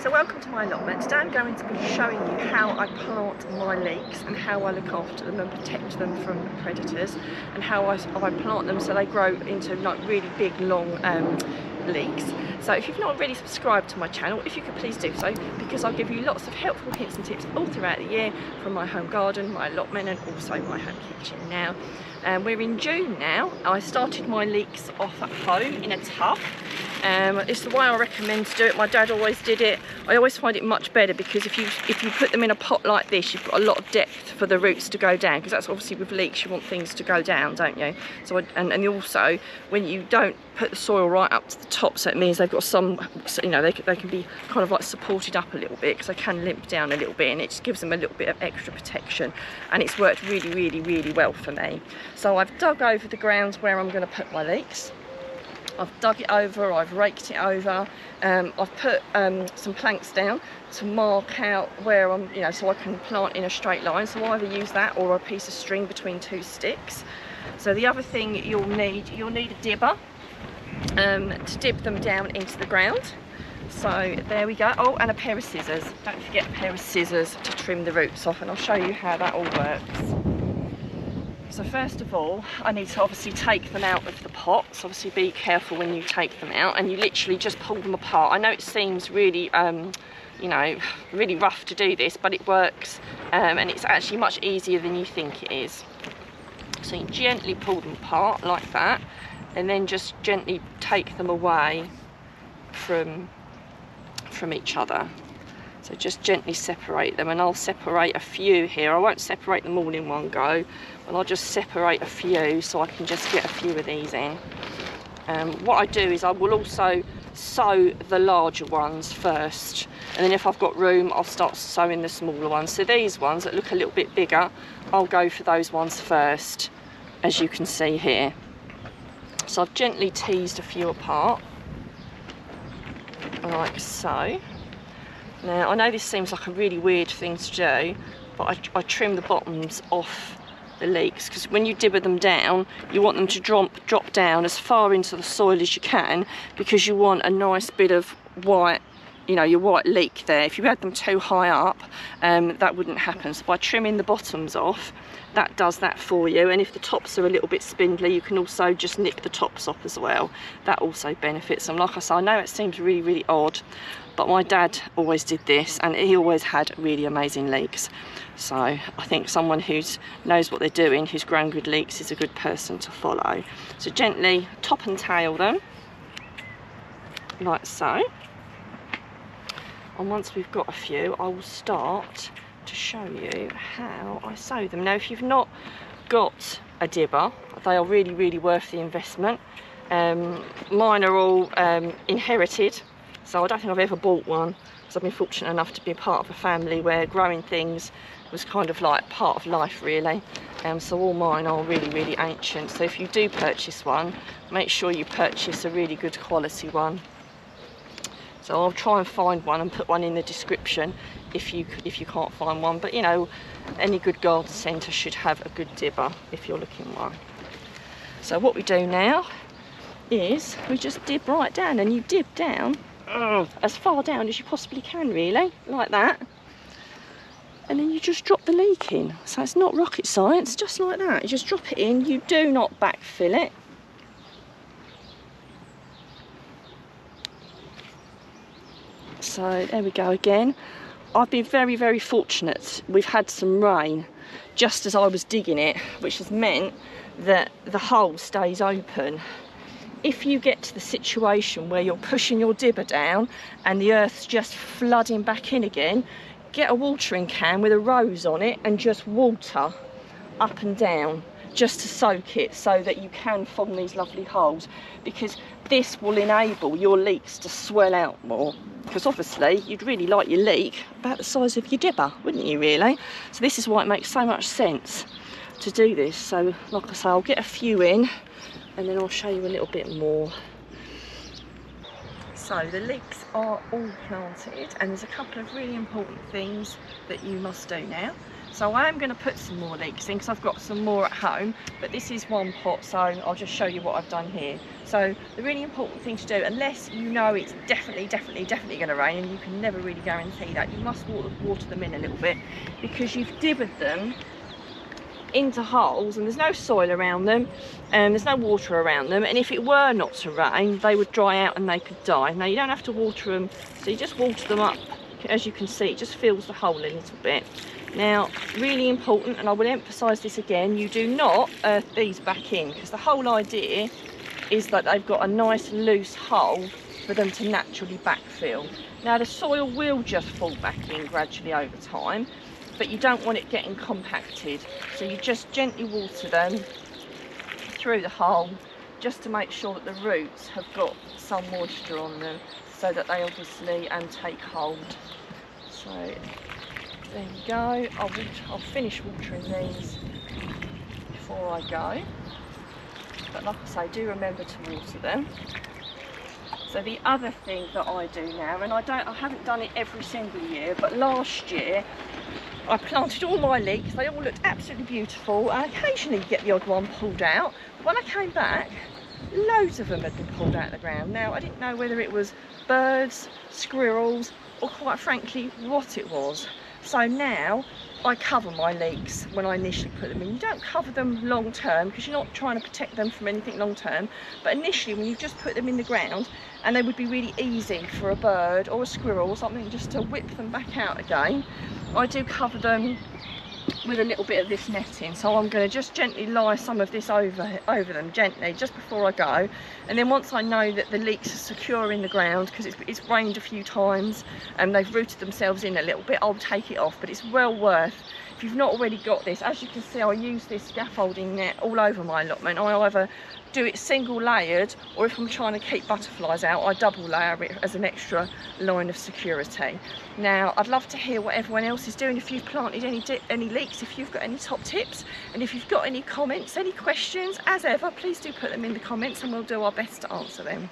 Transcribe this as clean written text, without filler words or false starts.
So welcome to my allotment. Today I'm going to be showing you how I plant my leeks and how I look after them and protect them from predators, and how I plant them so they grow into like really big long leeks. So if you've not already subscribed to my channel, if you could please do so, because I'll give you lots of helpful hints and tips all throughout the year from my home garden, my allotment, and also my home kitchen. Now we're in June now. I started my leeks off at home in a tub. It's the way I recommend to do it. My dad always did it. I always find it much better because if you put them in a pot like this, you've got a lot of depth for the roots to go down, because that's obviously with leeks, you want things to go down, don't you? So and also when you don't put the soil right up to the top, so it means they've got some, you know, they can be kind of like supported up a little bit, because they can limp down a little bit, and it just gives them a little bit of extra protection, and it's worked really well for me. So I've dug over the ground where I'm going to put my leeks. I've dug it over, I've raked it over, I've put some planks down to mark out where I'm, you know, so I can plant in a straight line. So I either use that or a piece of string between two sticks. So the other thing you'll need a dibber to dib them down into the ground. So there we go. Oh, and a pair of scissors. Don't forget a pair of scissors to trim the roots off, and I'll show you how that all works. So first of all, I need to obviously take them out of the pot. So obviously be careful when you take them out, and you literally just pull them apart. I know it seems really, you know, really rough to do this, but it works, and it's actually much easier than you think it is. So you gently pull them apart like that, and then just gently take them away from each other. So just gently separate them, and I'll separate a few here. I won't separate them all in one go, but I'll just separate a few so I can just get a few of these in. What I do is I will also sow the larger ones first, and then if I've got room, I'll start sowing the smaller ones. So these ones that look a little bit bigger, I'll go for those ones first, as you can see here. So I've gently teased a few apart, like so. Now, I know this seems like a really weird thing to do, but I trim the bottoms off the leeks, because when you dibber them down, you want them to drop down as far into the soil as you can, because you want a nice bit of white, you know, your white leek there. If you had them too high up, that wouldn't happen. So by trimming the bottoms off, that does that for you. And if the tops are a little bit spindly, you can also just nip the tops off as well. That also benefits them. Like I say, I know it seems really odd, but my dad always did this, and he always had really amazing leeks. So I think someone who knows what they're doing, who's grown good leeks, is a good person to follow. So gently top and tail them, like so. And once we've got a few, I will start to show you how I sow them. Now, if you've not got a dibber, they are really worth the investment. Mine are all inherited, so I don't think I've ever bought one, because I've been fortunate enough to be part of a family where growing things was kind of like part of life, really. So all mine are really ancient. So if you do purchase one, make sure you purchase a really good quality one. So I'll try and find one and put one in the description if you can't find one. But you know, any good garden centre should have a good dibber if you're looking one. So what we do now is we just dib right down, and you dib down as far down as you possibly can, really, like that. And then you just drop the leek in. So it's not rocket science, just like that. You just drop it in, you do not backfill it. So there we go again. I've been very fortunate. We've had some rain just as I was digging it, which has meant that the hole stays open. If you get to the situation where you're pushing your dibber down and the earth's just flooding back in again, get a watering can with a rose on it and just water up and down, just to soak it, so that you can form these lovely holes, because this will enable your leeks to swell out more. Because obviously you'd really like your leek about the size of your dibber, wouldn't you, really? So this is why it makes so much sense to do this. So like I say, I'll get a few in, and then I'll show you a little bit more. So the leeks are all planted, and there's a couple of really important things that you must do now. So I am going to put some more leeks in because I've got some more at home, but this is one pot, so I'll just show you what I've done here. So the really important thing to do, unless you know it's definitely going to rain, and you can never really guarantee that, you must water them in a little bit, because you've dibbered them into holes and there's no soil around them and there's no water around them, and if it were not to rain they would dry out and they could die. Now you don't have to water them, so you just water them up. As you can see, it just fills the hole a little bit. Now, really important, and I will emphasise this again, you do not earth these back in, because the whole idea is that they've got a nice loose hole for them to naturally backfill. Now the soil will just fall back in gradually over time, but you don't want it getting compacted, so you just gently water them through the hole just to make sure that the roots have got some moisture on them, so that they obviously take hold. So there you go. I'll finish watering these before I go, but like I say, do remember to water them. So the other thing that I do now, and I haven't done it every single year, but last year I planted all my leeks. They all looked absolutely beautiful, and occasionally you get the odd one pulled out. When I came back, loads of them had been pulled out of the ground. Now I didn't know whether it was birds, squirrels, or quite frankly what it was. So now I cover my leeks when I initially put them in. You don't cover them long term because you're not trying to protect them from anything long term, but initially when you've just put them in the ground, and they would be really easy for a bird or a squirrel or something just to whip them back out again, I do cover them with a little bit of this netting. So I'm going to just gently lie some of this over them gently just before I go, and then once I know that the leeks are secure in the ground, because it's rained a few times and they've rooted themselves in a little bit, I'll take it off. But it's well worth, if you've not already got this. As you can see, I use this scaffolding net all over my allotment. I either do it single layered, or if I'm trying to keep butterflies out, I double layer it as an extra line of security. Now I'd love to hear what everyone else is doing, if you've planted any leeks, if you've got any top tips, and if you've got any comments, any questions, as ever, please do put them in the comments and we'll do our best to answer them.